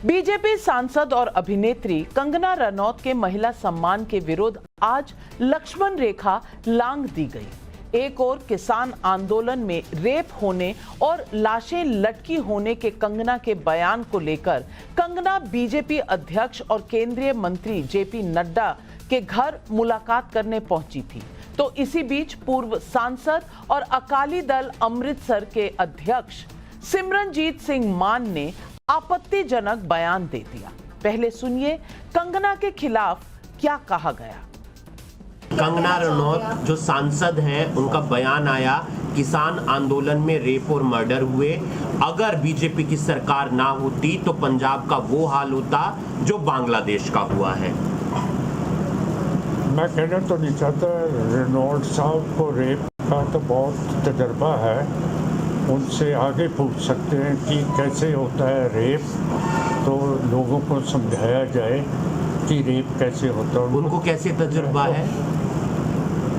BJP सांसद और अभिनेत्री कंगना रनौत के महिला सम्मान के विरुद्ध आज लक्ष्मण रेखा लांघ दी गई। एक और किसान आंदोलन में रेप होने और लाशें लटकी होने के कंगना के बयान को लेकर कंगना बीजेपी अध्यक्ष और केंद्रीय मंत्री जेपी नड्डा के घर मुलाकात करने पहुंची थी। तो इसी बीच पूर्व सांसद और अकाली दल अमृतसर के अध्यक्ष सिमरनजीत सिंह मान ने आपत्तिजनक बयान दे दिया। पहले सुनिए कंगना के खिलाफ क्या कहा गया। कंगना रनौत जो सांसद हैं, उनका बयान आया किसान आंदोलन में रेप और मर्डर हुए। अगर बीजेपी की सरकार ना होती तो पंजाब का वो हाल होता जो बांग्लादेश का हुआ है। मैं कहना तो नहीं चाहता, रनौत साहब को रेप का तो बहुत तजर्बा है, उनसे आगे पूछ सकते हैं कि कैसे होता है रेप, तो लोगों को समझाया जाए कि रेप कैसे होता है। उनको कैसे तजुर्बा है?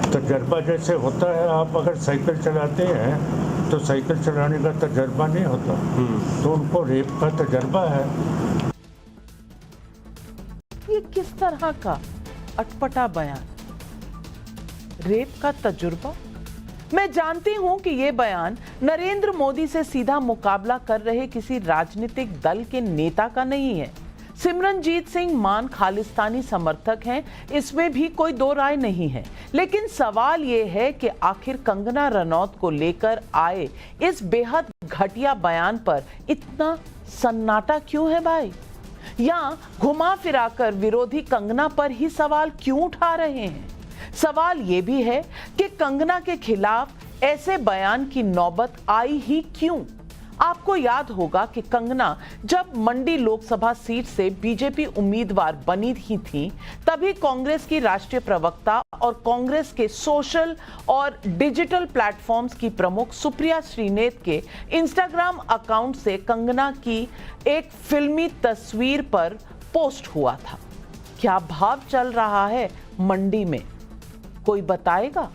तजर्बा जैसे होता है, आप अगर साइकिल चलाते हैं तो साइकिल चलाने का तजर्बा नहीं होता, तो उनको रेप का तजर्बा है। ये किस तरह का अटपटा बयान, रेप का तजुर्बा। मैं जानती हूं कि यह बयान नरेंद्र मोदी से सीधा मुकाबला कर रहे किसी राजनीतिक दल के नेता का नहीं है। सिमरनजीत सिंह मान खालिस्तानी समर्थक हैं, इसमें भी कोई दो राय नहीं है। लेकिन सवाल यह है कि आखिर कंगना रनौत को लेकर आए इस बेहद घटिया बयान पर इतना सन्नाटा क्यों है भाई? या घुमा फिराकर विरोधी कंगना पर ही सवाल क्यों उठा रहे हैं? सवाल यह भी है कि कंगना के खिलाफ ऐसे बयान की नौबत आई ही क्यों? आपको याद होगा कि कंगना जब मंडी लोकसभा सीट से बीजेपी उम्मीदवार बनी ही थी, तभी कांग्रेस की राष्ट्रीय प्रवक्ता और कांग्रेस के सोशल और डिजिटल प्लेटफॉर्म्स की प्रमुख सुप्रिया श्रीनेत के इंस्टाग्राम अकाउंट से कंगना की एक फिल्मी तस्वीर पर पोस्ट हुआ था। क्या भाव चल रहा है मंडी में, कोई बताएगा?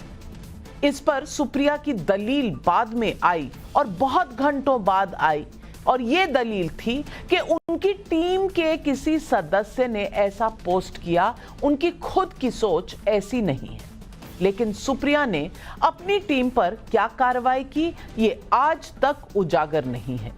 इस पर सुप्रिया की दलील बाद में आई और बहुत घंटों बाद आई, और यह दलील थी कि उनकी टीम के किसी सदस्य ने ऐसा पोस्ट किया, उनकी खुद की सोच ऐसी नहीं है। लेकिन सुप्रिया ने अपनी टीम पर क्या कार्रवाई की, ये आज तक उजागर नहीं है।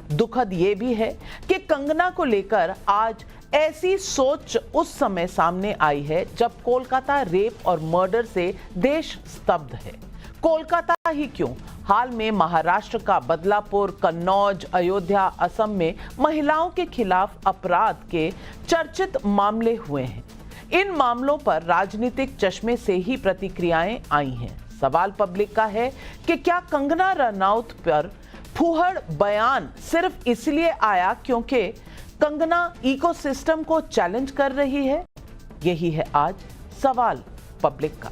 दुखद ये भी है कि कंगना को लेकर आज ऐसी सोच उस समय सामने आई है जब कोलकाता रेप और मर्डर से देश स्तब्ध है। कोलकाता ही क्यों, हाल में महाराष्ट्र का बदलापुर, कन्नौज, अयोध्या, असम में महिलाओं के खिलाफ अपराध के चर्चित मामले हुए हैं। इन मामलों पर राजनीतिक चश्मे से ही प्रतिक्रियाएं आई हैं। सवाल पब्लिक का है कि क्या कंगना रनौत पर फूहड़ बयान सिर्फ इसलिए आया क्योंकि कंगना इकोसिस्टम को चैलेंज कर रही है? यही है आज सवाल पब्लिक का।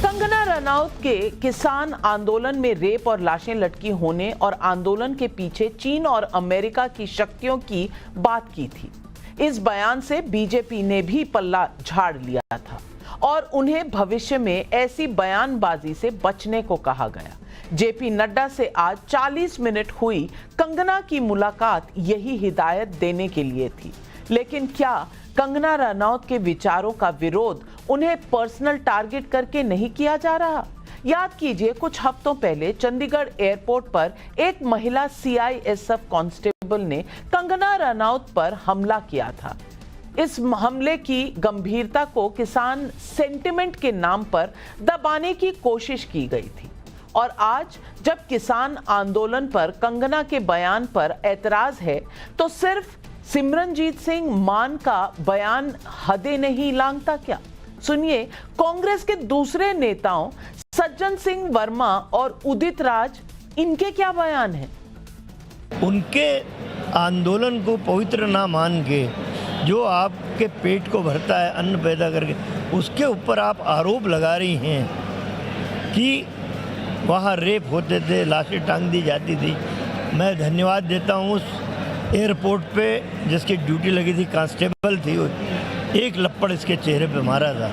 कंगना रनौत के किसान आंदोलन में रेप और लाशें लटकी होने और आंदोलन के पीछे चीन और अमेरिका की शक्तियों की बात की थी। इस बयान से बीजेपी ने भी पल्ला झाड़ लिया था और उन्हें भविष्य में ऐसी बयानबाजी से बचने को कहा गया। जेपी नड्डा से आज 40 मिनट हुई कंगना की मुलाकात यही हिदायत देने के लिए थी। लेकिन क्या कंगना रनौत के विचारों का विरोध उन्हें पर्सनल टारगेट करके नहीं किया जा रहा? याद कीजिए, कुछ हफ्तों पहले चंडीगढ़ एयरपोर्ट पर एक महिला सीआईएसएफ कांस्टेबल ने कंगना रनौत पर हमला किया था। इस हमले की गंभीरता को किसान सेंटिमेंट के नाम पर दबाने की कोशिश की गई थी, और आज जब किसान आंदोलन पर कंगना के बयान पर ऐतराज है तो सिर्फ सिमरनजीत सिंह मान का बयान हदें नहीं लांघता क्या? सुनिए कांग्रेस के दूसरे नेताओं सज्जन सिंह वर्मा और उदित राज, इनके क्या बयान हैं? उनके आंदोलन को पवित्र ना मान के जो आपके पेट को भरता है अन्न पैदा करके, उसके ऊपर आप आरोप लगा रही हैं कि वहाँ रेप होते थे, लाशें टांग दी जाती थी। मैं धन्यवाद देता हूँ उस एयरपोर्ट पे जिसकी ड्यूटी लगी थी, कांस्टेबल थी, एक लपड़ इसके चेहरे पे मारा था।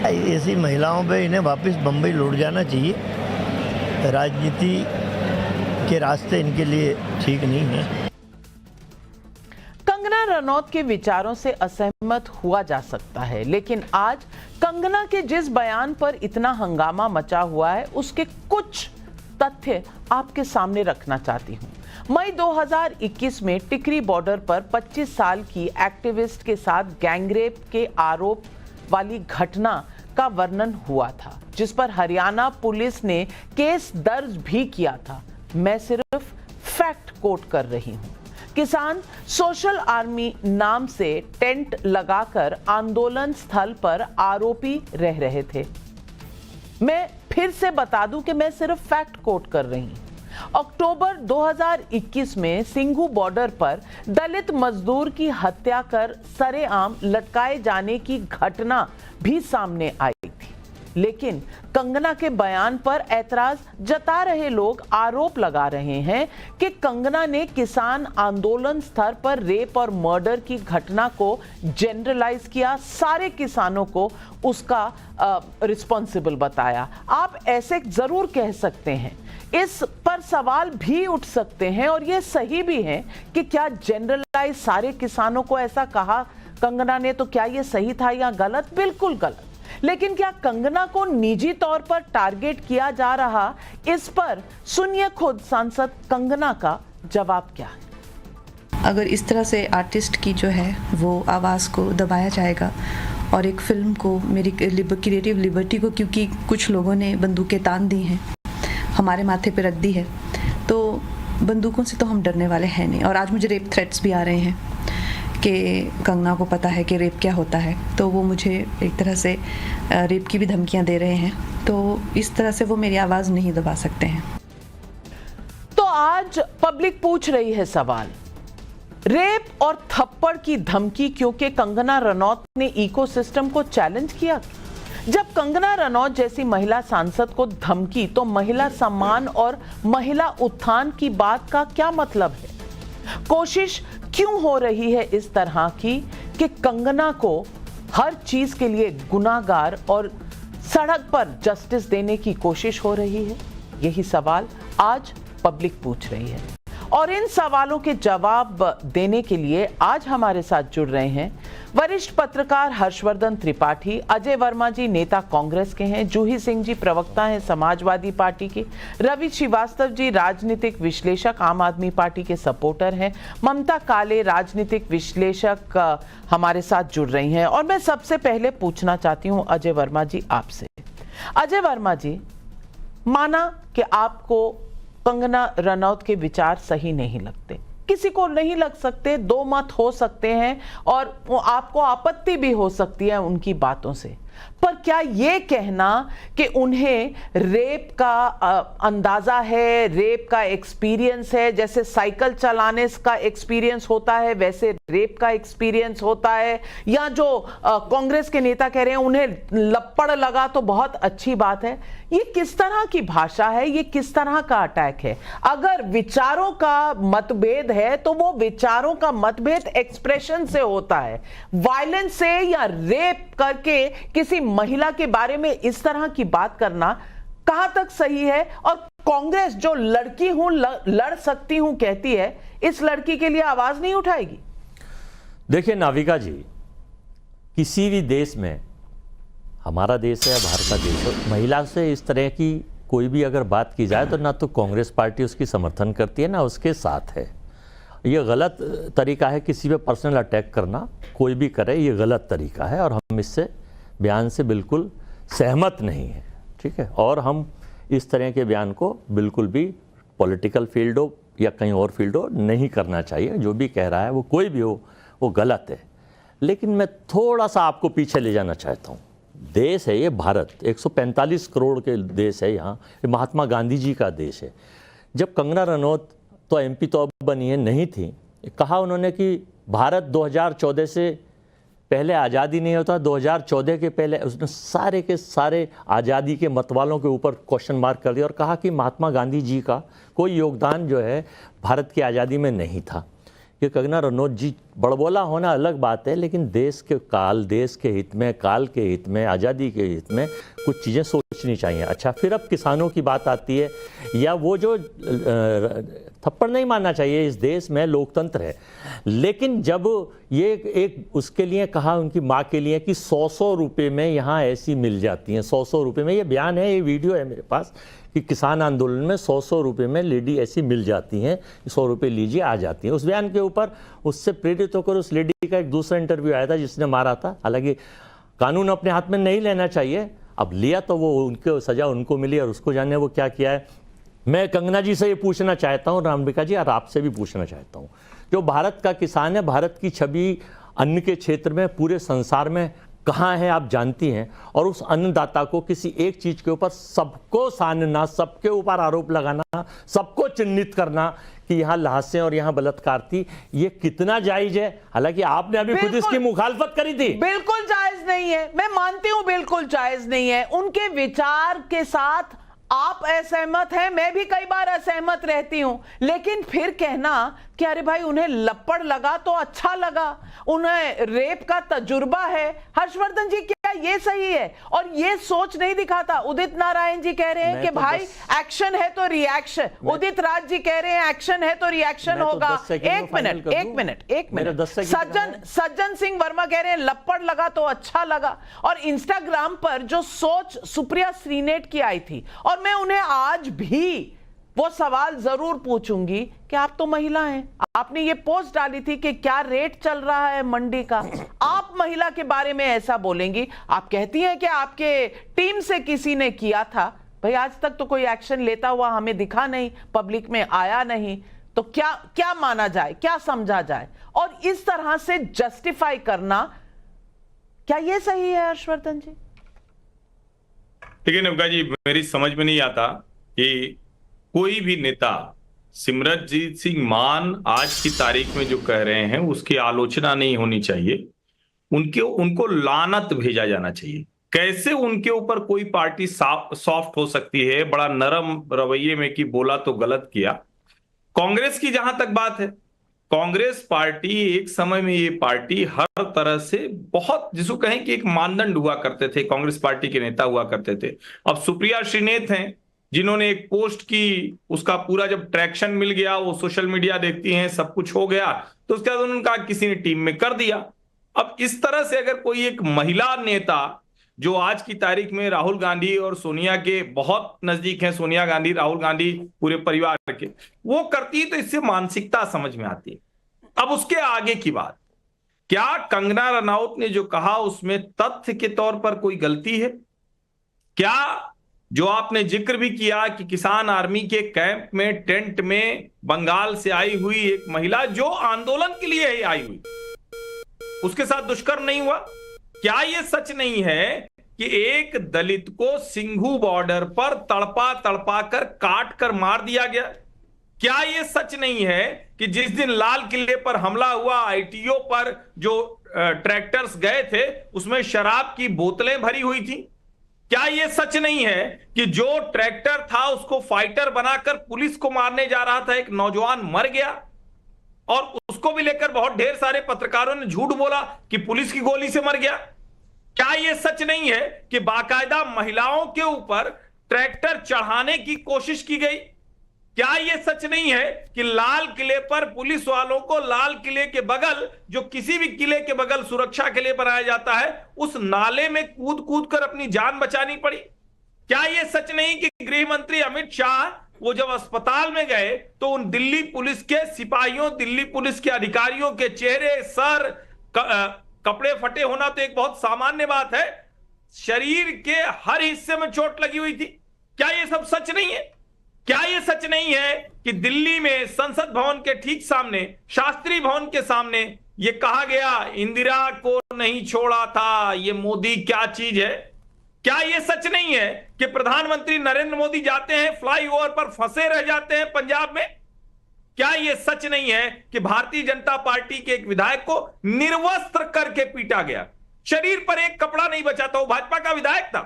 ऐसी महिलाओं पे इन्हें वापस बम्बई लौट जाना चाहिए। राजनीति के रास्ते इनके लिए ठीक नहीं है। कंगना रनौत के विचारों से असहमत हुआ जा सकता है, लेकिन आज कंगना के जिस बयान पर इतना हंगामा मचा हुआ है उसके कुछ तथ्य आपके सामने रखना चाहती हूं। मई 2021 में टिकरी बॉर्डर पर 25 साल की एक्टिविस्ट के साथ गैंगरेप के आरोप वाली घटना का वर्णन हुआ था, जिस पर हरियाणा पुलिस ने केस दर्ज भी किया था। मैं सिर्फ फैक्ट कोट कर रही हूं। किसान सोशल आर्मी नाम से टेंट लगाकर आंदोलन स्थल पर आरोपी रह रहे थे। मैं फिर से बता दूं कि मैं सिर्फ फैक्ट कोट कर रही हूं। अक्टूबर 2021 में सिंघू बॉर्डर पर दलित मजदूर की हत्या कर सरेआम लटकाए जाने की घटना भी सामने आई थी, लेकिन कंगना के बयान पर ऐतराज जता रहे लोग आरोप लगा रहे हैं कि कंगना ने किसान आंदोलन स्तर पर रेप और मर्डर की घटना को जनरलाइज किया, सारे किसानों को उसका रिस्पॉन्सिबल बताया। आप ऐसे जरूर कह सकते हैं, इस पर सवाल भी उठ सकते हैं और ये सही भी है कि क्या जनरलाइज सारे किसानों को ऐसा कहा कंगना ने, तो क्या ये सही था या गलत? बिल्कुल गलत। लेकिन क्या कंगना को निजी तौर पर टारगेट किया जा रहा, इस पर सुनिए खुद सांसद कंगना का जवाब क्या है। अगर इस तरह से आर्टिस्ट की जो है वो आवाज़ को दबाया जाएगा और एक फिल्म को, मेरी क्रिएटिव लिबर्टी को, क्योंकि कुछ लोगों ने बंदूकें तान दी हैं, हमारे माथे पे रख दी है, तो बंदूकों से तो हम डरने वाले हैं नहीं। और आज मुझे रेप थ्रेट्स भी आ रहे हैं कि कंगना को पता है कि रेप क्या होता है, तो वो मुझे एक तरह से रेप की भी धमकियां दे रहे हैं, तो इस तरह से वो मेरी आवाज़ नहीं दबा सकते हैं। तो आज पब्लिक पूछ रही है सवाल, रेप और थप्पड़ की धमकी क्योंकि कंगना रनौत ने इकोसिस्टम को चैलेंज किया। जब कंगना रनौत जैसी महिला सांसद को धमकी, तो महिला सम्मान और महिला उत्थान की बात का क्या मतलब है? कोशिश क्यों हो रही है इस तरह की कि कंगना को हर चीज के लिए गुनाहगार और सड़क पर जस्टिस देने की कोशिश हो रही है? यही सवाल आज पब्लिक पूछ रही है और इन सवालों के जवाब देने के लिए आज हमारे साथ जुड़ रहे हैं वरिष्ठ पत्रकार हर्षवर्धन त्रिपाठी। अजय वर्मा जी नेता कांग्रेस के हैं, जूही सिंह जी प्रवक्ता हैं समाजवादी पार्टी के, रवि श्रीवास्तव जी राजनीतिक विश्लेषक आम आदमी पार्टी के सपोर्टर हैं, ममता काले राजनीतिक विश्लेषक हमारे साथ जुड़ रही हैं। और मैं सबसे पहले पूछना चाहती हूं अजय वर्मा जी आपसे। अजय वर्मा जी, माना कि आपको कंगना रनौत के विचार सही नहीं लगते, किसी को नहीं लग सकते, दो मत हो सकते हैं और आपको आपत्ति भी हो सकती है उनकी बातों से, पर क्या ये कहना कि उन्हें रेप का अंदाजा है, रेप का एक्सपीरियंस है, जैसे साइकिल चलाने का एक्सपीरियंस होता है वैसे रेप का एक्सपीरियंस होता है, या जो कांग्रेस के नेता कह रहे हैं उन्हें लपड़ लगा तो बहुत अच्छी बात है, ये किस तरह की भाषा है, ये किस तरह का अटैक है? अगर विचारों का मतभेद है तो वो विचारों का मतभेद एक्सप्रेशन से होता है, वायलेंस से या रेप करके किसी महिला के बारे में इस तरह की बात करना कहां तक सही है? और कांग्रेस जो लड़की हूं लड़ सकती हूं कहती है, इस लड़की के लिए आवाज नहीं उठाएगी? देखिए नाविका जी, किसी भी देश में, हमारा देश है या बाहर का देश हो, महिला से इस तरह की कोई भी अगर बात की जाए तो ना तो कांग्रेस पार्टी उसकी समर्थन करती है ना उसके साथ है। ये गलत तरीका है किसी पे पर्सनल अटैक करना, कोई भी करे ये गलत तरीका है और हम इससे बयान से बिल्कुल सहमत नहीं है, ठीक है। और हम इस तरह के बयान को बिल्कुल भी पॉलिटिकल फील्ड हो या कहीं और फील्ड हो नहीं करना चाहिए। जो भी कह रहा है वो कोई भी हो वो गलत है। लेकिन मैं थोड़ा सा आपको पीछे ले जाना चाहता हूँ। देश है ये भारत, 145 करोड़ के देश है यहाँ, ये महात्मा गांधी जी का देश है। जब कंगना रनौत तो एमपी तो अब बनी है, नहीं थी, कहा उन्होंने कि भारत 2014 से पहले आज़ादी नहीं होता, 2014 के पहले उसने सारे के सारे आज़ादी के मतवालों के ऊपर क्वेश्चन मार्क कर दिया और कहा कि महात्मा गांधी जी का कोई योगदान जो है भारत की आज़ादी में नहीं था। कि कंगना रनौत जी बड़बोला होना अलग बात है, लेकिन देश के हित में, काल के हित में, आज़ादी के हित में कुछ चीज़ें सोचनी चाहिए। अच्छा, फिर अब किसानों की बात आती है, या वो जो थप्पड़ नहीं मारना चाहिए, इस देश में लोकतंत्र है, लेकिन जब ये एक उसके लिए कहा उनकी माँ के लिए कि 100 रुपये में यहाँ ऐसी मिल जाती हैं, 100 रुपये में, ये बयान है, ये वीडियो है मेरे पास, कि किसान आंदोलन में 100 रुपये में लेडी ऐसी मिल जाती हैं, 100 रुपये लीजिए आ जाती हैं। उस बयान के ऊपर उससे प्रेरित होकर उस लेडी का एक दूसरा इंटरव्यू आया था जिसने मारा था। हालांकि कानून अपने हाथ में नहीं लेना चाहिए, अब लिया तो वो उनके सज़ा उनको मिली और उसको जाने वो क्या किया है। मैं कंगना जी से ये पूछना चाहता हूँ, रामबिका जी, और आपसे भी पूछना चाहता हूँ, जो भारत का किसान है, भारत की छवि अन्न के क्षेत्र में पूरे संसार में कहाँ है आप जानती हैं, और उस अन्नदाता को किसी एक चीज़ के ऊपर सबको सानना, सबके ऊपर आरोप लगाना, सबको चिन्हित करना कि यहाँ लाशें और यहाँ बलात्कार थी, ये कितना जायज है? हालांकि आपने अभी खुद इसकी मुखालफत करी थी। बिल्कुल जायज नहीं है, मैं मानती हूं बिल्कुल जायज नहीं है। उनके विचार के साथ आप असहमत हैं, मैं भी कई बार असहमत रहती हूं, लेकिन फिर कहना कि अरे भाई उन्हें लपड़ लगा तो अच्छा लगा, उन्हें रेप का तजुर्बा है, हर्षवर्धन जी क्या ये सही है? और ये सोच नहीं दिखाता। उदित नारायण जी कह रहे हैं कि भाई एक्शन है तो रिएक्शन, उदित राज जी कह रहे हैं एक्शन है तो रिएक्शन होगा। एक मिनट, सज्जन सिंह वर्मा कह रहे हैं लपड़ लगा तो अच्छा लगा। और इंस्टाग्राम पर जो सोच सुप्रिया श्रीनेट की आई थी, और मैं उन्हें आज भी वो सवाल जरूर पूछूंगी कि आप तो महिला हैं, आपने ये पोस्ट डाली थी कि क्या रेट चल रहा है मंडी का, आप महिला के बारे में ऐसा बोलेंगी। आप कहती हैं कि आपके टीम से किसी ने किया था, भाई आज तक तो कोई एक्शन लेता हुआ हमें दिखा नहीं, पब्लिक में आया नहीं, तो क्या माना जाए, क्या समझा जाए? और इस तरह से जस्टिफाई करना, क्या ये सही है हर्षवर्धन जी? देखिए नवका जी, मेरी समझ में नहीं आता कि कोई भी नेता सिमरनजीत सिंह मान आज की तारीख में जो कह रहे हैं उसकी आलोचना नहीं होनी चाहिए, उनको लानत भेजा जाना चाहिए। कैसे उनके ऊपर कोई पार्टी सॉफ्ट हो सकती है, बड़ा नरम रवैये में कि बोला तो गलत किया। कांग्रेस की जहां तक बात है, कांग्रेस पार्टी एक समय में, ये पार्टी हर तरह से बहुत, जिसको कहें कि एक मानदंड हुआ करते थे, कांग्रेस पार्टी के नेता हुआ करते थे। अब सुप्रिया श्रीनेत हैं जिन्होंने एक पोस्ट की, उसका पूरा जब ट्रैक्शन मिल गया, वो सोशल मीडिया देखती हैं, सब कुछ हो गया, तो उसके बाद उन्होंने कहा किसी ने टीम में कर दिया। अब इस तरह से अगर कोई एक महिला नेता जो आज की तारीख में राहुल गांधी और सोनिया के बहुत नजदीक हैं, सोनिया गांधी, राहुल गांधी पूरे परिवार के, वो करती, तो इससे मानसिकता समझ में आती है। अब उसके आगे की बात, क्या कंगना रनौत ने जो कहा उसमें तथ्य के तौर पर कोई गलती है? क्या जो आपने जिक्र भी किया कि किसान आर्मी के कैंप में, टेंट में बंगाल से आई हुई एक महिला जो आंदोलन के लिए ही आई हुई, उसके साथ दुष्कर्म नहीं हुआ? क्या यह सच नहीं है कि एक दलित को सिंघू बॉर्डर पर तड़पा तड़पा कर काट कर मार दिया गया? क्या यह सच नहीं है कि जिस दिन लाल किले पर हमला हुआ, आईटीओ पर जो ट्रैक्टर्स गए थे उसमें शराब की बोतलें भरी हुई थी? क्या यह सच नहीं है कि जो ट्रैक्टर था उसको फाइटर बनाकर पुलिस को मारने जा रहा था, एक नौजवान मर गया, और उसको भी लेकर बहुत ढेर सारे पत्रकारों ने झूठ बोला कि पुलिस की गोली से मर गया? क्या यह सच नहीं है कि बाकायदा महिलाओं के ऊपर ट्रैक्टर चढ़ाने की कोशिश की गई? क्या यह सच नहीं है कि लाल किले पर पुलिस वालों को लाल किले के बगल, जो किसी भी किले के बगल सुरक्षा के लिए बनाया जाता है, उस नाले में कूद कूद कर अपनी जान बचानी पड़ी? क्या यह सच नहीं कि गृह मंत्री अमित शाह वो जब अस्पताल में गए तो उन दिल्ली पुलिस के सिपाहियों, दिल्ली पुलिस के अधिकारियों के चेहरे, सर, कपड़े फटे होना तो एक बहुत सामान्य बात है, शरीर के हर हिस्से में चोट लगी हुई थी? क्या यह सब सच नहीं है? क्या यह सच नहीं है कि दिल्ली में संसद भवन के ठीक सामने, शास्त्री भवन के सामने यह कहा गया इंदिरा को नहीं छोड़ा था, यह मोदी क्या चीज है? क्या यह सच नहीं है कि प्रधानमंत्री नरेंद्र मोदी जाते हैं, फ्लाईओवर पर फंसे रह जाते हैं पंजाब में? क्या यह सच नहीं है कि भारतीय जनता पार्टी के एक विधायक को निर्वस्त्र करके पीटा गया, शरीर पर एक कपड़ा नहीं बचा था, वो भाजपा का विधायक था?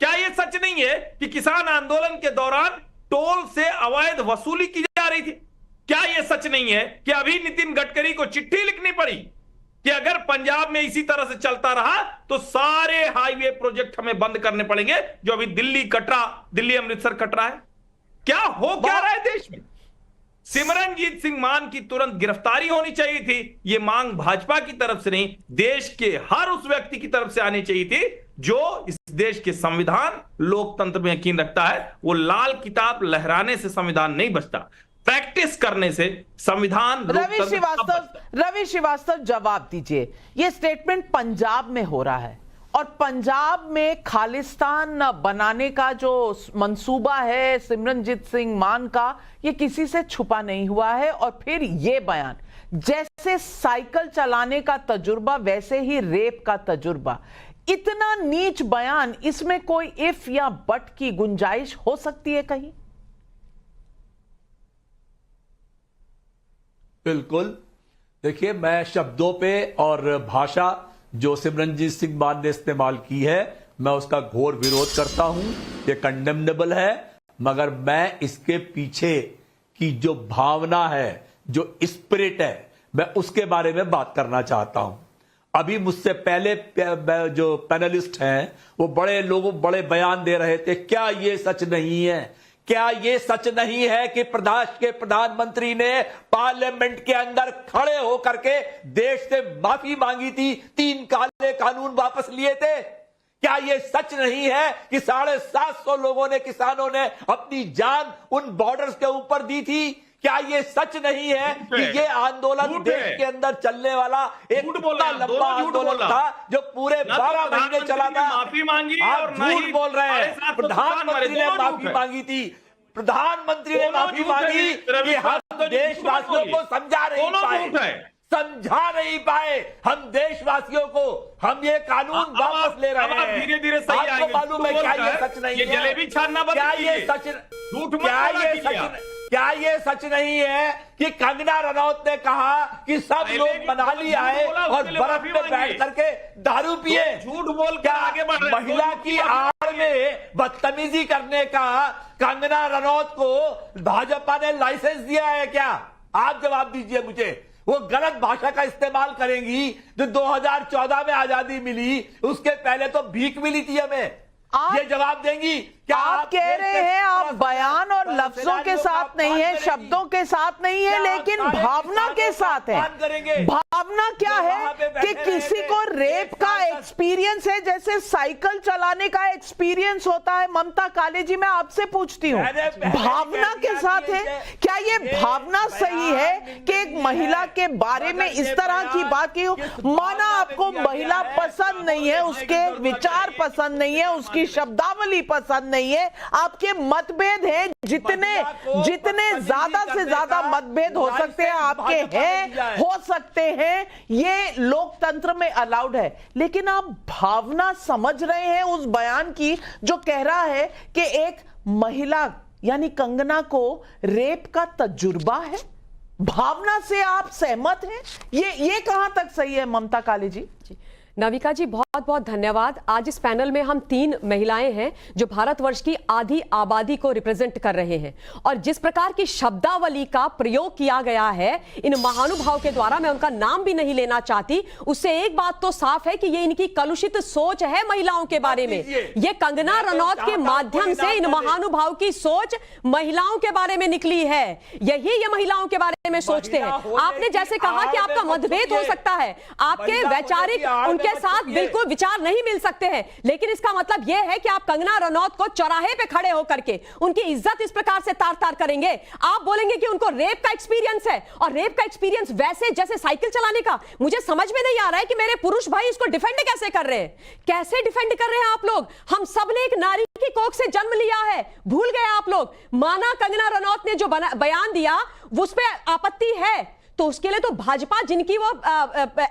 क्या यह सच नहीं है कि किसान आंदोलन के दौरान टोल से अवैध वसूली की जा रही थी? क्या यह सच नहीं है कि अभी नितिन गडकरी को चिट्ठी लिखनी पड़ी कि अगर पंजाब में इसी तरह से चलता रहा तो सारे हाईवे प्रोजेक्ट हमें बंद करने पड़ेंगे, जो अभी दिल्ली अमृतसर कट रहा है? क्या रहा है देश में? सिमरनजीत सिंह मान की तुरंत गिरफ्तारी होनी चाहिए थी। यह मांग भाजपा की तरफ से नहीं, देश के हर उस व्यक्ति की तरफ से आनी चाहिए थी जो इस देश के संविधान लोकतंत्र में यकीन रखता है। वो लाल किताब लहराने से संविधान नहीं बचता, प्रैक्टिस करने से संविधान। रवि श्रीवास्तव जवाब दीजिए, यह स्टेटमेंट पंजाब में हो रहा है और पंजाब में खालिस्तान बनाने का जो मंसूबा है सिमरनजीत सिंह मान का, ये किसी से छुपा नहीं हुआ है। और फिर ये बयान, जैसे साइकिल चलाने का तजुर्बा वैसे ही रेप का तजुर्बा, इतना नीच बयान, इसमें कोई इफ या बट की गुंजाइश हो सकती है कहीं? बिल्कुल। देखिए, मैं शब्दों पे और भाषा जो सिमरनजीत सिंह मान ने इस्तेमाल की है, मैं उसका घोर विरोध करता हूं। ये कंडेमनेबल है, मगर मैं इसके पीछे की जो भावना है, जो स्पिरिट है, मैं उसके बारे में बात करना चाहता हूं। अभी मुझसे पहले जो पैनलिस्ट हैं वो बड़े बयान दे रहे थे। क्या ये सच नहीं है? क्या ये सच नहीं है कि प्रधानमंत्री ने पार्लियामेंट के अंदर खड़े होकर के देश से माफी मांगी थी, 3 काले कानून वापस लिए थे? क्या ये सच नहीं है कि 750 लोगों ने, किसानों ने अपनी जान उन बॉर्डर्स के ऊपर दी थी? क्या ये सच नहीं है कि ये आंदोलन देश के अंदर चलने वाला एक इतना लंबा आंदोलन था जो पूरे 12 महीने चला था? माफी मांगी आप झूठ बोल रहे हैं। प्रधानमंत्री ने माफी मांगी थी, प्रधानमंत्री ने माफी मांगी कि हम देशवासियों को समझा नहीं पाए हम देशवासियों को, हम ये कानून वापस ले रहे हैं। धीरे धीरे सही आएंगे। आपको मालूम है क्या ये सच नहीं है? जलेबी छानना बंद कीजिए। क्या ये सच नहीं है कि कंगना रनौत ने कहा कि सब लोग मनाली आए और बर्फ में बैठ करके दारू पिए? झूठ बोल क्या आगे बढ़ रहे? महिला की आड़ में बदतमीजी करने का कंगना रनौत को भाजपा ने लाइसेंस दिया है क्या? आप जवाब दीजिए मुझे। वो गलत भाषा का इस्तेमाल करेंगी। जो 2014 में आजादी मिली, उसके पहले तो भीख मिली थी हमें। ये जवाब देंगी क्या? आप कह रहे हैं आप बयान और लफ्जों के साथ नहीं है, शब्दों के साथ नहीं है, लेकिन भावना के साथ है। भावना क्या है कि किसी को रेप का एक्सपीरियंस है, जैसे साइकिल चलाने का एक्सपीरियंस होता है। ममता काले जी, मैं आपसे पूछती हूँ, भावना के साथ है? क्या ये भावना सही है कि एक महिला के बारे में इस तरह की बात की हो? माना आपको महिला पसंद नहीं है, उसके विचार पसंद नहीं है, उसकी शब्दावली पसंद नहीं है, आपके मतभेद हैं, जितने ज्यादा से ज्यादा मतभेद हो सकते हैं आपके हैं, हो सकते हैं, ये लोकतंत्र में अलाउड है। लेकिन आप भावना समझ रहे हैं उस बयान की जो कह रहा है कि एक महिला यानी कंगना को रेप का तजुर्बा है? भावना से आप सहमत हैं? ये कहां तक सही है ममता काले जी? नाविका जी, बहुत बहुत धन्यवाद। आज इस पैनल में हम 3 महिलाएं हैं जो भारतवर्ष की आधी आबादी को रिप्रेजेंट कर रहे हैं, और जिस प्रकार की शब्दावली का प्रयोग किया गया है इन महानुभाव के द्वारा, मैं उनका नाम भी नहीं लेना चाहती, उससे एक बात तो साफ है कि ये इनकी कलुषित सोच है महिलाओं के बारे में। ये कंगना रनौत के माध्यम से इन महानुभाव की सोच महिलाओं के बारे में निकली है। यही ये महिलाओं के बारे में सोचते हैं। आपने जैसे कहा कि आपका मतभेद हो सकता है, आपके वैचारिक उनके साथ बिल्कुल विचार नहीं मिल सकते हैं, लेकिन इसका मतलब यह है कि आप कंगना रनौत को चौराहे पे खड़े होकर के उनकी इज्जत इस प्रकार से तार-तार करेंगे। आप बोलेंगे कि उनको रेप का एक्सपीरियंस है, और रेप का एक्सपीरियंस वैसे जैसे साइकिल चलाने का। मुझे समझ में नहीं आ रहा है कि मेरे पुरुष भाई इसको डिफेंड कैसे कर रहे हैं। कैसे डिफेंड कर रहे हैं आप लोग? हम सब ने एक नारी की कोख से जन्म लिया है, भूल गए आप लोग? माना कंगना रनौत ने जो बयान दिया उस पर आपत्ति है, तो उसके लिए तो भाजपा जिनकी वो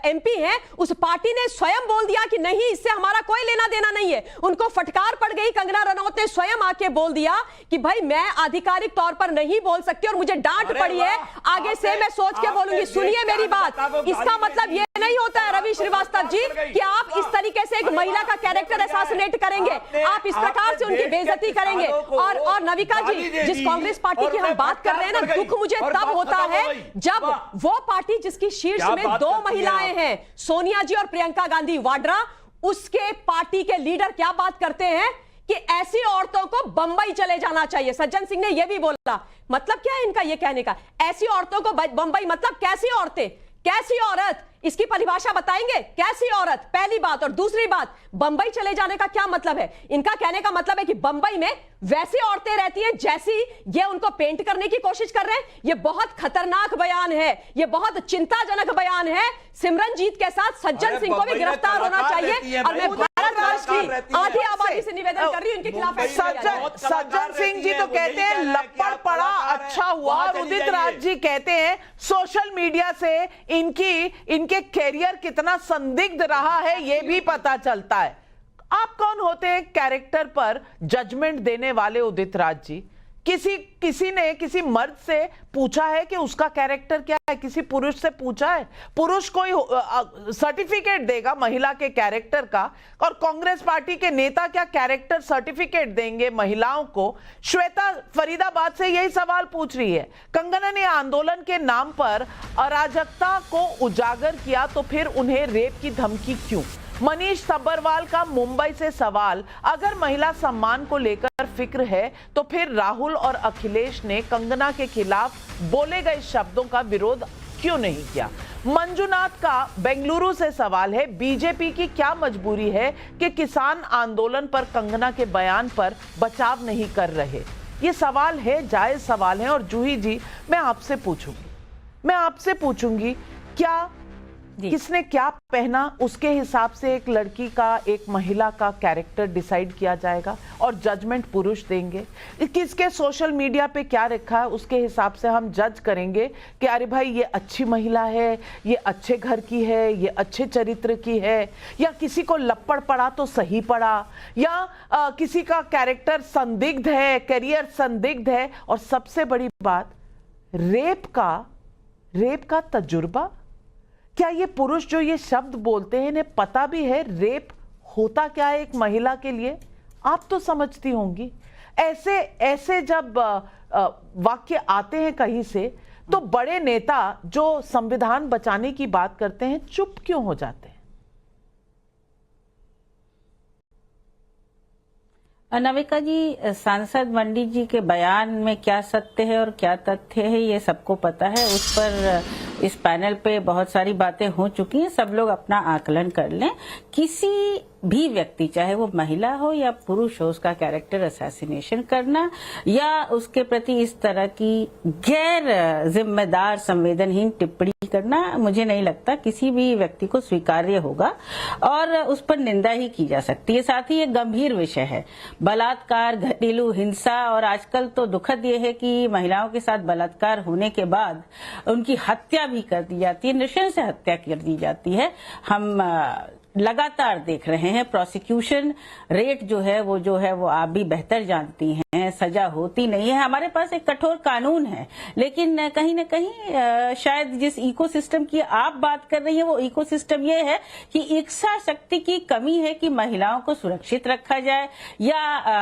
एमपी हैं उस पार्टी ने स्वयं बोल दिया कि नहीं, इससे हमारा कोई लेना देना नहीं है। उनको फटकार पड़ गई, कंगना रनौत ने स्वयं आके बोल दिया कि भाई मैं आधिकारिक तौर पर नहीं बोल सकती और मुझे डांट पड़ी है, आगे से मैं सोच के बोलूंगी। सुनिए मेरी बात, इसका मतलब ये नहीं होता है रवि श्रीवास्तव जी कि आप इस तरीके से एक महिला का कैरेक्टर असैसिनेट करेंगे, आप इस प्रकार से उनकी बेइज्जती करेंगे। और नविका जी, जिस कांग्रेस पार्टी की हम बात कर रहे हैं ना, दुख मुझे तब होता है जब वो पार्टी जिसकी शीर्ष में 2 महिलाएं हैं, सोनिया जी और प्रियंका गांधी वाड्रा, उसके पार्टी के लीडर क्या बात करते हैं कि ऐसी औरतों को बंबई चले जाना चाहिए। सज्जन सिंह ने यह भी बोला। मतलब क्या है इनका ये कहने का, ऐसी औरतों को बंबई, मतलब कैसी औरतें, कैसी औरत, इसकी परिभाषा बताएंगे, कैसी औरत, पहली बात। और दूसरी बात, बंबई चले जाने का क्या मतलब है? इनका कहने का मतलब है कि बंबई में वैसी औरतें रहती हैं जैसी ये उनको पेंट करने की कोशिश कर रहे हैं। ये बहुत खतरनाक बयान है, ये बहुत चिंताजनक बयान है। सिमरनजीत के साथ सज्जन सिंह को भी गिरफ्तार होना चाहिए। और मैं भारतवर्ष की आधी आबादी से निवेदन कर रही हूं, इनके खिलाफ। सज्जन सिंह जी तो कहते हैं लपड़ पड़ा अच्छा हुआ, और उदित राज जी कहते हैं सोशल मीडिया से इनके कैरियर कितना संदिग्ध रहा है ये भी पता चलता है। आप कौन होते हैं कैरेक्टर पर जजमेंट देने वाले उदित राज जी? किसी ने किसी मर्द से पूछा है कि उसका कैरेक्टर क्या है? किसी पुरुष से पूछा है? पुरुष कोई सर्टिफिकेट देगा महिला के कैरेक्टर का, और कांग्रेस पार्टी के नेता क्या कैरेक्टर सर्टिफिकेट देंगे महिलाओं को? श्वेता फरीदाबाद से यही सवाल पूछ रही है। कंगना ने आंदोलन के नाम पर अराजकता को उजागर किया, तो फिर उन्हें रेप की धमकी क्यों? मनीष सब्बरवाल का मुंबई से सवाल, अगर महिला सम्मान को लेकर फिक्र है तो फिर राहुल और अखिलेश ने कंगना के खिलाफ बोले गए शब्दों का विरोध क्यों नहीं किया? मंजुनाथ का बेंगलुरु से सवाल है, बीजेपी की क्या मजबूरी है कि किसान आंदोलन पर कंगना के बयान पर बचाव नहीं कर रहे? ये सवाल है, जायज सवाल है। और जूही जी, मैं आपसे पूछूंगी क्या किसने क्या पहना उसके हिसाब से एक लड़की का, एक महिला का कैरेक्टर डिसाइड किया जाएगा और जजमेंट पुरुष देंगे? किसके सोशल मीडिया पे क्या रखा है उसके हिसाब से हम जज करेंगे कि अरे भाई ये अच्छी महिला है, ये अच्छे घर की है, ये अच्छे चरित्र की है, या किसी को लपड़ पड़ा तो सही पड़ा, या किसी का कैरेक्टर संदिग्ध है, करियर संदिग्ध है। और सबसे बड़ी बात, रेप का तजुर्बा, क्या ये पुरुष जो ये शब्द बोलते हैं इन्हें पता भी है रेप होता क्या है एक महिला के लिए? आप तो समझती होंगी। ऐसे जब वाक्य आते हैं कहीं से, तो बड़े नेता जो संविधान बचाने की बात करते हैं चुप क्यों हो जाते हैं? नविका जी, सांसद मंडी जी के बयान में क्या सत्य है और क्या तथ्य है ये सबको पता है। उस पर इस पैनल पे बहुत सारी बातें हो चुकी हैं, सब लोग अपना आकलन कर लें। किसी भी व्यक्ति, चाहे वो महिला हो या पुरुष हो, उसका कैरेक्टर असैसिनेशन करना या उसके प्रति इस तरह की गैर जिम्मेदार संवेदनहीन टिप्पणी करना, मुझे नहीं लगता किसी भी व्यक्ति को स्वीकार्य होगा और उस पर निंदा ही की जा सकती है। साथ ही ये गंभीर विषय है, बलात्कार, घरेलू हिंसा, और आजकल तो दुखद ये है कि महिलाओं के साथ बलात्कार होने के बाद उनकी हत्या भी कर दी जाती है, नृशंस हत्या कर दी जाती है। हम लगातार देख रहे हैं प्रोसिक्यूशन रेट जो है वो आप भी बेहतर जानती हैं, सजा होती नहीं है। हमारे पास एक कठोर कानून है, लेकिन कहीं न कहीं शायद जिस इकोसिस्टम की आप बात कर रही हैं वो इकोसिस्टम ये है कि इच्छा शक्ति की कमी है कि महिलाओं को सुरक्षित रखा जाए या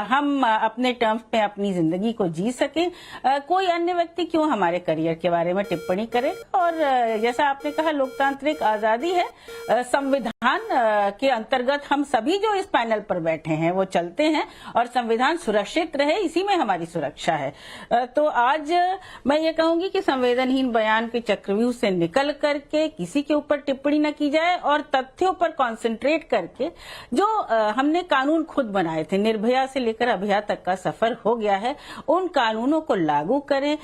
हम अपने टर्म्स पे अपनी जिंदगी को जी सकें। कोई अन्य व्यक्ति क्यों हमारे करियर के बारे में टिप्पणी करे? और जैसा आपने कहा, लोकतांत्रिक आजादी है, संविधान के अंतर्गत हम सभी जो इस पैनल पर बैठे हैं वो चलते हैं और संविधान सुरक्षित रहे, इसी में हमारी सुरक्षा है। तो आज मैं ये कहूंगी कि संवेदनहीन बयान के चक्रव्यूह से निकल करके किसी के ऊपर टिप्पणी न की जाए और तथ्यों पर कंसंट्रेट करके जो हमने कानून खुद बनाए थे, निर्भया से लेकर अभया तक का सफर हो गया है, उन कानूनों को लागू करें।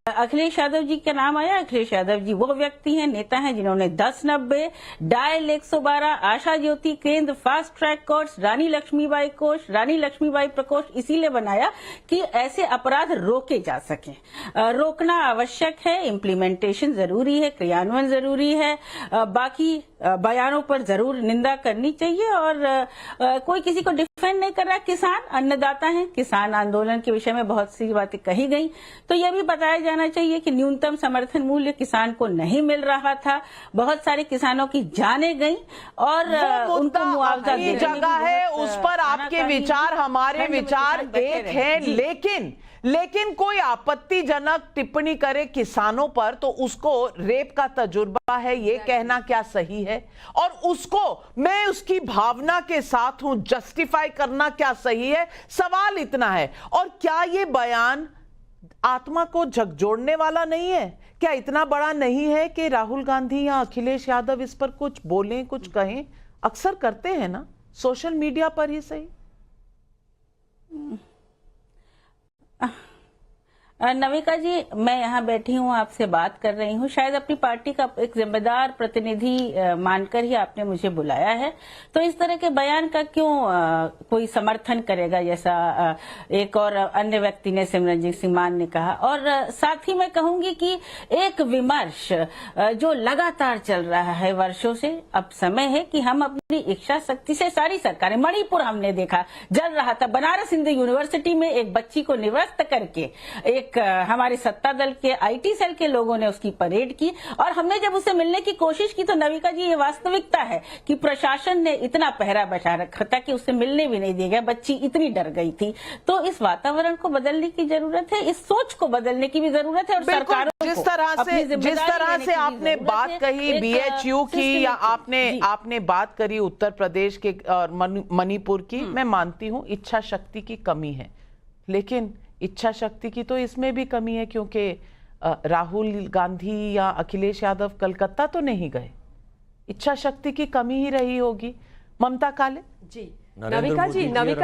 अखिलेश यादव जी का नाम आया। अखिलेश यादव जी वो व्यक्ति हैं, नेता हैं जिन्होंने 1090 डायल 112 दोबारा आशा ज्योति केंद्र, फास्ट ट्रैक कोर्ट्स, रानी लक्ष्मीबाई कोष, रानी लक्ष्मीबाई प्रकोष्ठ इसीलिए बनाया कि ऐसे अपराध रोके जा सकें। रोकना आवश्यक है, इम्प्लीमेंटेशन जरूरी है, क्रियान्वयन जरूरी है, बाकी बयानों पर जरूर निंदा करनी चाहिए। और कोई किसी को डिफेंड नहीं कर रहा। किसान अन्नदाता हैं, किसान आंदोलन के विषय में बहुत सी बातें कही गई, तो यह भी बताया जाना चाहिए कि न्यूनतम समर्थन मूल्य किसान को नहीं मिल रहा था, बहुत सारे किसानों की जानें गई और उनको मुआवजा देने की जगह है, उस पर आपके विचार हमारे विचार एक है। लेकिन कोई आपत्तिजनक टिप्पणी करे किसानों पर तो उसको रेप का तजुर्बा है ये कहना क्या सही है? और उसको मैं उसकी भावना के साथ हूं जस्टिफाई करना क्या सही है? सवाल इतना है। और क्या ये बयान आत्मा को झकझोरने वाला नहीं है? क्या इतना बड़ा नहीं है कि राहुल गांधी या अखिलेश यादव इस पर कुछ बोलें, कुछ कहें? अक्सर करते हैं ना, सोशल मीडिया पर ही सही। नविका जी, मैं यहाँ बैठी हूँ, आपसे बात कर रही हूँ, शायद अपनी पार्टी का एक जिम्मेदार प्रतिनिधि मानकर ही आपने मुझे बुलाया है, तो इस तरह के बयान का क्यों कोई समर्थन करेगा, जैसा एक और अन्य व्यक्ति ने, सिमरनजीत सिंह मान ने कहा। और साथ ही मैं कहूंगी कि एक विमर्श जो लगातार चल रहा है वर्षों से, अब समय है कि हम अपनी इच्छा शक्ति से, सारी सरकारें, मणिपुर हमने देखा जल रहा था, बनारस हिंदू यूनिवर्सिटी में एक बच्ची को निरस्त करके एक हमारे सत्ता दल के आईटी सेल के लोगों ने उसकी परेड की, और हमने जब उससे मिलने की कोशिश की तो नविका जी ये वास्तविकता है कि प्रशासन ने इतना पहरा बैठा रखा था कि उससे मिलने भी नहीं दिया गया, बच्ची इतनी डर गई थी। तो इस वातावरण को बदलने की जरूरत है, इस सोच को बदलने की भी जरूरत है। और सरकारों जिस तरह से आपने बात कही बीएचयू की, या आपने बात करी उत्तर प्रदेश के और मणिपुर की, मैं मानती हूँ इच्छा शक्ति की कमी है, लेकिन इच्छा शक्ति की तो इसमें भी कमी है, क्योंकि राहुल गांधी या अखिलेश यादव कलकत्ता तो नहीं गए। इच्छा शक्ति की कमी ही रही होगी। ममता काले जी, नविका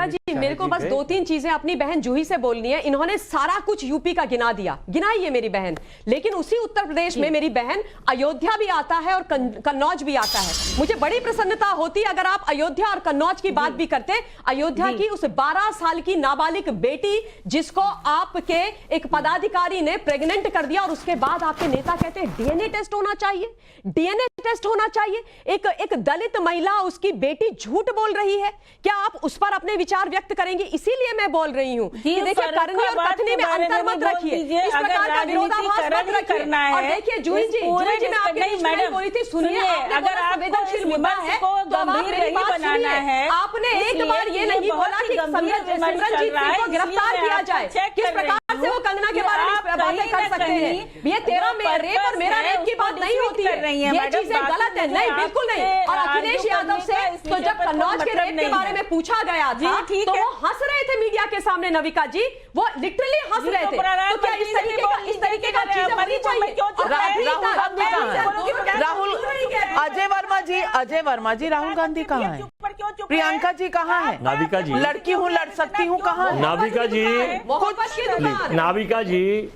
जी मेरे को बस 2-3 चीजें अपनी बहन जूही से बोलनी है। इन्होंने सारा कुछ यूपी का गिनाई है मेरी बहन, लेकिन उसी उत्तर प्रदेश में मेरी बहन अयोध्या भी आता है और कन्नौज भी आता है। मुझे बड़ी प्रसन्नता होती अगर आप अयोध्या और कन्नौज की बात भी करते। अयोध्या की उस 12 साल की नाबालिग बेटी जिसको आपके एक पदाधिकारी ने प्रेग्नेंट कर दिया, और उसके बाद आपके नेता कहते हैं डीएनए टेस्ट होना चाहिए, डीएनए टेस्ट होना चाहिए। एक दलित महिला, उसकी बेटी झूठ बोल रही है, क्या आप उस पर अपने विचार व्यक्त करेंगे? इसीलिए मैं बोल रही हूँ कि देखिए, करनी और कथनी में अंतर मत रखिए, इस प्रकार का विरोधाभास मत रखिए। और देखिए जूही जी, मैं आपके बीच में बोली थी, सुनिए, अगर संवेदनशील मुद्दा है तो आप मेरी बात सुनिए। आपने एक बार ये नहीं बोला कि सिमरनजीत सिंह को गिरफ्तार किया जाए, किस प्रकार से वो कंगना के बारे में बातें कर सकते हैं? ये तेरा रेप और मेरा रेप की बात नहीं होती है, ये चीजें गलत है। नहीं, बिल्कुल नहीं। और अखिलेश यादव से तो जब कन्नौज के रेप के बारे में पूछा गया था तो वो हंस रहे थे मीडिया के सामने। नविका जी, वो लिटरली हंस रहे थे। तो क्या इस तरीके का चीजें होनी चाहिए? राहुल, अजय वर्मा जी, राहुल गांधी कहाँ है? प्रियंका जी कहाँ है? नाविका जी, लड़की हूँ, लड़ सकती हूँ, कहाँ है? नाविका जी,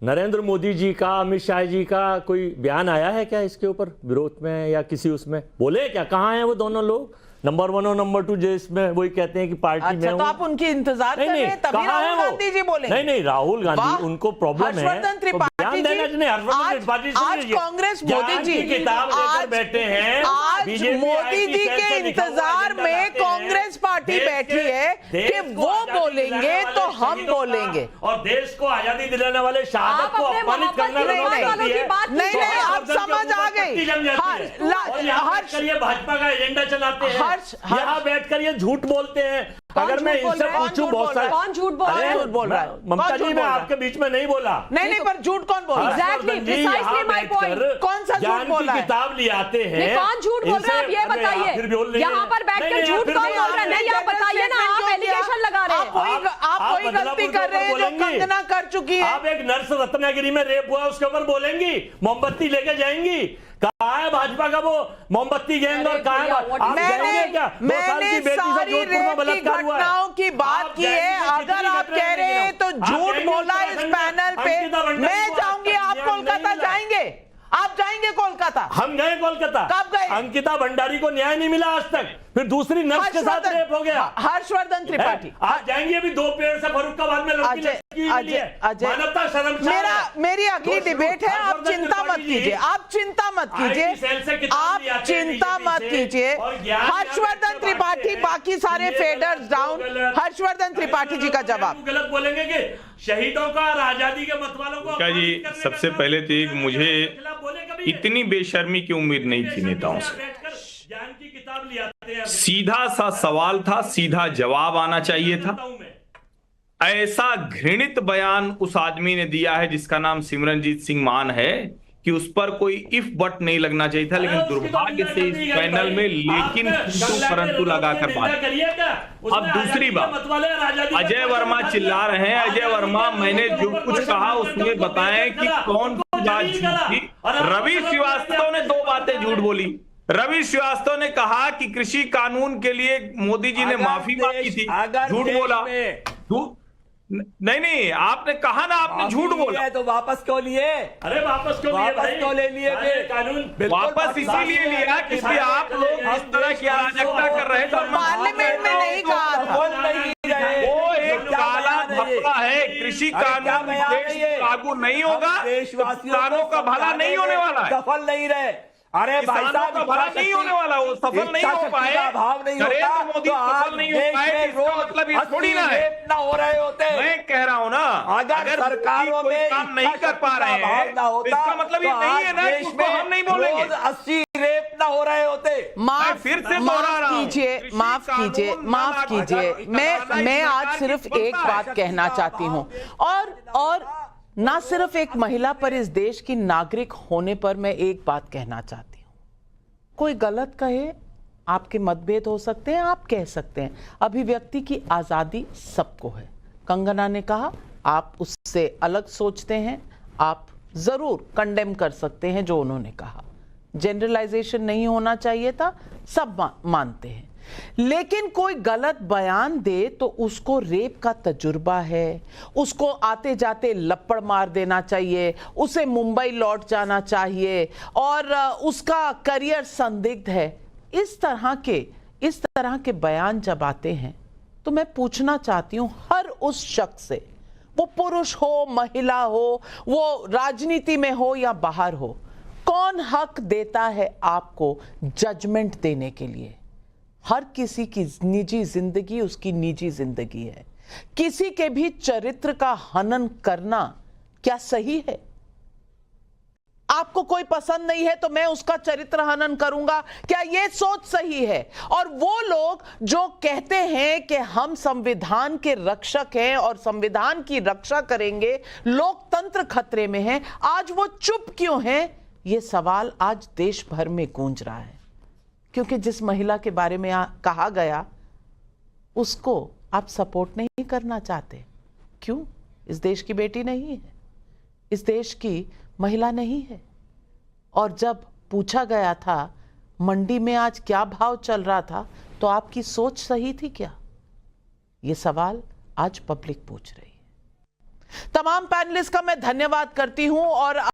नरेंद्र मोदी जी का, अमित शाह जी का कोई बयान आया है क्या इसके ऊपर विरोध में, या किसी उसमें बोले क्या? कहाँ हैं वो दोनों लोग, नंबर 1 और नंबर 2, जिसमें वही कहते हैं कि पार्टी में तो आप उनकी इंतजार कर रहे हैं, तभी राहुल गांधी जी बोलेंगे। नहीं, राहुल गांधी, उनको प्रॉब्लम है। हर्षवर्धन त्रिपाठी आज कांग्रेस, मोदी जी किताब लेकर बैठे हैं, आज मोदी जी के इंतजार में कांग्रेस पार्टी बैठी है कि वो बोलेंगे तो हम बोलेंगे। और देश को आजादी दिलाने वाले शहादत को अपमानित करना नहीं, आप समझ आ गए। भाजपा का एजेंडा चलाते हैं, यहाँ बैठकर ये झूठ बोलते हैं। अगर मैं इनसे पूछूं, बहुत सारे कौन झूठ बोल रहा है? ममता जी, मैं आपके बीच में नहीं बोला। नहीं, पर झूठ कौन बोल रहा है? Precisely my point. कौन सा झूठ बोल रहा है? किताब ले आते हैं, कौन झूठ बोल रहा है? आप ये बताइए, यहाँ पर बैठकर झूठ कौन बोल रहा है? नहीं, आप बताइए ना, आप एलिगेशन लगा रहे हैं। आप वही गलती कर रहे हैं जो कंगना कर चुकी है। आप एक नर्स रत्नागिरी में रेप हुआ उसके ऊपर बोलेंगी, मोमबत्ती लेके जाएंगी? कहाँ है भाजपा का वो मोमबत्ती गैंग? और कहाँ है आप जाएंगे क्या? 2 साल की बेटी से जोधपुर में बलात्कार हुआ है। घटनाओं की बात की है। अगर आप कह रहे हैं तो झूठ बोला इस पैनल पे, मैं जाऊंगी, आप कोलकाता जाएंगे? आप आप जाएंगे कोलकाता? हम गए कोलकाता। कब गए? अंकिता भंडारी को न्याय नहीं मिला आज तक, फिर दूसरी नर्स के साथ रेप हो गया। हर्षवर्धन त्रिपाठी आप जाएंगे अभी 2 पेड़ से फर्रुखाबाद में लड़की लटकी मिली है। मानवता शर्म। मेरी अगली डिबेट है, आप चिंता मत कीजिए, आप चिंता मत कीजिए, आप चिंता मत कीजिए। हर्षवर्धन त्रिपाठी, बाकी सारे फेडर्स डाउन। हर्षवर्धन त्रिपाठी जी का जवाब। गलत बोलेंगे कि शहीदों का और आजादी के मतवालों को जी, सबसे पहले तो एक मुझे इतनी बेशर्मी की उम्मीद नहीं थी नेताओं से। ज्ञान की किताब ले आते हैं। सीधा सा सवाल था, सीधा जवाब आना चाहिए था। ऐसा घृणित बयान उस आदमी ने दिया है जिसका नाम सिमरनजीत सिंह मान है कि उस पर कोई इफ बट नहीं लगना चाहिए था, लेकिन दुर्भाग्य से इस पैनल में लेकिन परंतु लगाकर बात। अब दूसरी बात, अजय वर्मा चिल्ला रहे हैं। अजय वर्मा, मैंने जो कुछ कहा उसमें बताएं कि कौन बात झूठ थी। रवि श्रीवास्तव ने 2 बातें झूठ बोली। रवि श्रीवास्तव ने कहा कि कृषि कानून के लिए मोदी जी ने माफी मांगी थी, झूठ बोला। नहीं, आपने कहा ना, आपने झूठ बोला तो वापस क्यों लिए? अरे वापस क्यों ले लिए कानून? वापस इसीलिए लिया क्योंकि आप लोग इस तरह की अराजकता कर रहे थे। पार्लियामेंट में नहीं कहा था। वो एक काला धब्बा है। कृषि कानून देश में लागू नहीं होगा, किसानों का भला नहीं होने वाला है। सफल नहीं रहे। अरे भाई साहब, का भला नहीं होने वाला, वो सफल नहीं हो पाए। भाव नहीं नरेंद्र होता मोदी तो सफल नहीं हो पाए, इसका मतलब ये थोड़ी ना है। ना हो रहे होते। मैं कह रहा हूँ ना, अगर सरकारों में काम नहीं कर पा रहे हैं, इसका मतलब ये नहीं है ना कि उसको हम नहीं बोलेंगे। 80 रेप ना हो रहे होते। फिर से दोहरा रहा हूं। माफ कीजिए। मैं आज सिर्फ एक बात कहना चाहती हूँ, और ना सिर्फ एक महिला पर, इस देश की नागरिक होने पर मैं एक बात कहना चाहती हूं। कोई गलत कहे, आपके मतभेद हो सकते हैं, आप कह सकते हैं, अभिव्यक्ति की आजादी सबको है। कंगना ने कहा, आप उससे अलग सोचते हैं, आप जरूर कंडेम कर सकते हैं जो उन्होंने कहा। जनरलाइजेशन नहीं होना चाहिए था, सब मानते हैं। लेकिन कोई गलत बयान दे तो उसको रेप का तजुर्बा है, उसको आते जाते लपड़ मार देना चाहिए, उसे मुंबई लौट जाना चाहिए, और उसका करियर संदिग्ध है। इस तरह के बयान जब आते हैं तो मैं पूछना चाहती हूं हर उस शख्स से, वो पुरुष हो, महिला हो, वो राजनीति में हो या बाहर हो, कौन हक देता है आपको जजमेंट देने के लिए? हर किसी की निजी जिंदगी उसकी निजी जिंदगी है। किसी के भी चरित्र का हनन करना क्या सही है? आपको कोई पसंद नहीं है तो मैं उसका चरित्र हनन करूंगा, क्या यह सोच सही है? और वो लोग जो कहते हैं कि हम संविधान के रक्षक हैं और संविधान की रक्षा करेंगे, लोकतंत्र खतरे में है, आज वो चुप क्यों हैं? ये सवाल आज देश भर में गूंज रहा है, क्योंकि जिस महिला के बारे में कहा गया उसको आप सपोर्ट नहीं करना चाहते। क्यों? इस देश की बेटी नहीं है, इस देश की महिला नहीं है। और जब पूछा गया था मंडी में आज क्या भाव चल रहा था, तो आपकी सोच सही थी क्या? ये सवाल आज पब्लिक पूछ रही है। तमाम पैनलिस्ट का मैं धन्यवाद करती हूं और